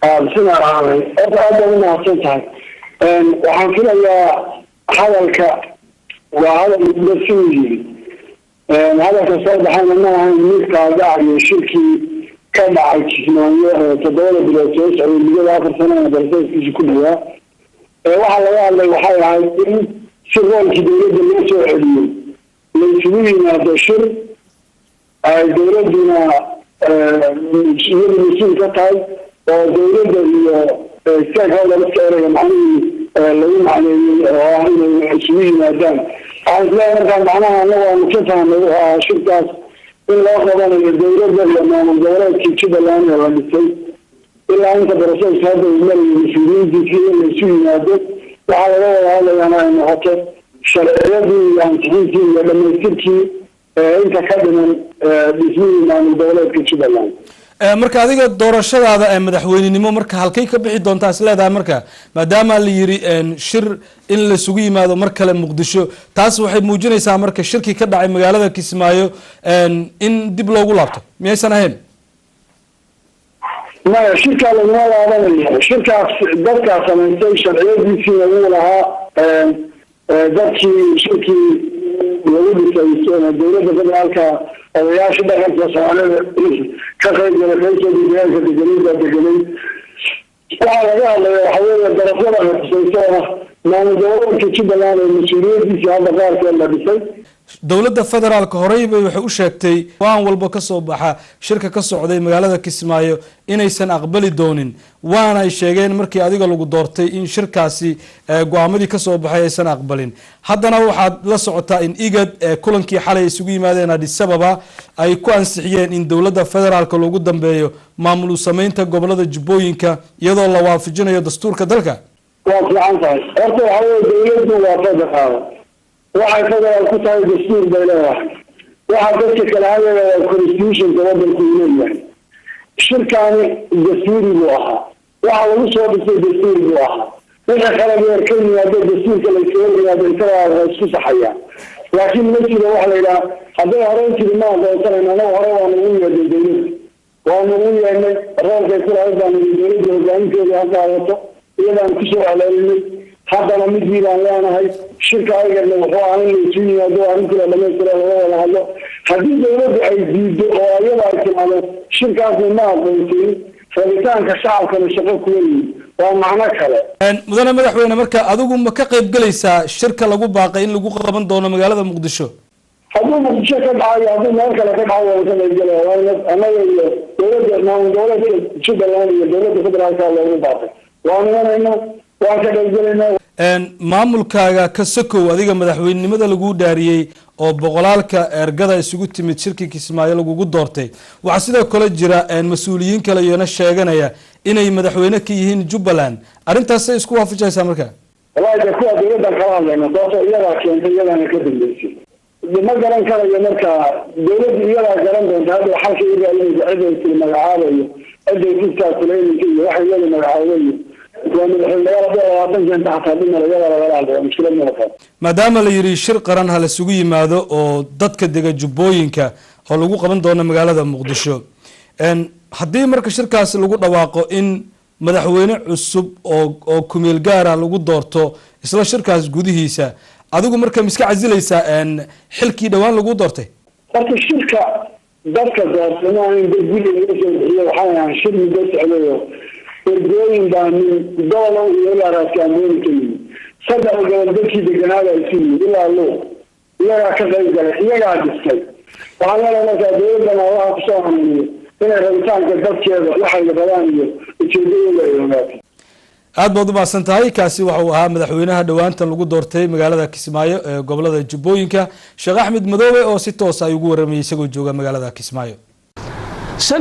بسم الله الرحمن الرحيم. أبدا منها صنتها. وحن كنا حلقة وهذا المدرسين هذا تصور حنا أنها ميكا داعي شركي كان على كيسمانية تدور بالأساس أو اللي آخر سنة بالأساس يجي كلها وحلا الله وحلا عايزين شغل كبير بالناس وعليم ليسوينا هذا الشر دولتنا يلي كتاي ودولتنا كان هذا السعر معني اللي معني سوينا دام عايزين كان معناها أنه مكتفهم شركات إلا أخذنا الدولة لما من دولات كذا لأنه رمسي إلا أنت برسول هذا المال يسوين ذي اللي سوينا هذا وعلى هذا أنا حتى شرعية يعني تحيزي لما يصير أنت خدمة بسمي من دولات كذا لأنه marka adiga doorashadaada ee madaxweynenimo marka halkay ka bixi doontaa isleedahay marka maadaama la yiri shir in la sugu yimaado mar kale Muqdisho taas waxay muujinaysaa marka shirki ka dhacay magaalada Kismaayo in dib loogu laabto miyaysan ahayn ma shirka la yiraahdo shirka dadka sameeyay sharciyadiisa ugu lahaa dadkii shirki lagu dhisay dowladda federaalka odayaasha dhaqanka Soomaaliyeed ka qaybgalay deegaanka deegaanada waxa laga hadlayaa haweenka darafada xisaysan maamulka Jubbaland ee mas'uuliyadiisa hadda qaarkood la dhisay dowladda federaalka horey bay waxay u sheegtay waan walba ka soo baxa shirka ka socday magaalada Kismaayo inaysan aqbali doonin waana ay sheegeen markii adiga lagu doortay in shirkaasi go'aamadii ka soo baxay aysan aqbalin haddana waxaad la socotaa in igad kulankii xalay isugu yimaadeen Addis Ababa ay ku ansixiyeen in dowladda federaalka lagu dambeeyo maamul u sameynta gobolada Jubbooyinka iyadoo la waafajinayo dastuurka dalka waa fiican tahay horta dowladdu waa federaal waxay federal ku tahay dastuur bay leedahay waxa dadka kala hadlaya constitution gobolka Kenya shirkani dastuuri buu ahaa waxa lagu soo dhisay dastuuri buu ahaa waxa kala weer Kenya dastuurka la sheegay inta isku saxaya laakiin ma jiro wax la yiraahdo haddii horeytii ma aqoonsanayna hore waa ugu yeedhay dowladda waa ugu yeedhay roolka kula hadaan dowladda hoggaankeeda hadda wato iyadaan ku soo calaamay haddana mid baan leenahay shirka ayagana wuxuu ahayn inuu yimaado arrinta dhameystira wada hadlo haddii dowladdu ay diido oo ayada ay timaado shirkaas ma aqoonsin rabitaanka shacabka shaqo ku leeyahay waa macno kale mudane madaxweyne marka adigu ma ka qayb galaysaa shirka lagu baaqay in lagu qaban doono magaalada Muqdisho hadduu Muqdisho ka dhacayo hadduu meel kale ka dhacayo waa ka qayb galaya anaga iyo dowladda Jubbaland iyo dowladda federaalka lagu baaqay waan ka qayb galayna maamulkaaga ka sokow adiga madaxweynenimada lagu dhaariyay oo boqolaalka ergada isugu timid shirkii Kismaayo lagu doortay waxa sidoo kale jira mas'uuliyiin kale iyana sheeganaya inay madaxweyne ka yihiin Jubbaland arintaas ay isku waafajaysaa marka wallahi kuwa dowladda kala hadlayna doorto iyaga keentay iyagana ka dambeysay ma garan karayo marka dowladda iyaga garan doonta hadda xalka iyaga ay cid ay magacaabayo cid ay ku taasleeyeen iyo waxa iyaga magacaabayo maadaama la yiri shir qaran hal isugu yimaado oo dadka dega Jubbooyinka oo lagu qaban doono magaalada Muqdisho haddii marka shirkaas lagu dhawaaqo in madaxweyne cusub oo kumeel gaar ah lagu doorto isla shirkaas gudihiisa adigu marka miska casilaysa xilkii dhawaan lagu doortay horta shirka dadka doortay in degdeg waxaan shir muddo socdo ergooyin baa dowlad iyo raaskan weyntii saddex gobol dadkii deegaanada ay siiyeen ilaa loo iyaga ka qayb galay iyaga dhistay waxaan leenahay dowladda waxa ku soo hameeyay inay rabitaanka dadkeeda waxay rabaan iyo ujeedadooda ay wadaagto aad baad u maasantahay kaasi waxa uu ahaa madaxweynaha dhawaanta lagu doortay magaalada Kismaayo ee gobolada Jubbooyinka Sheekh Axmed Madoobe oo si toos ah ugu waramayay isagoo jooga magaalada Kismaayo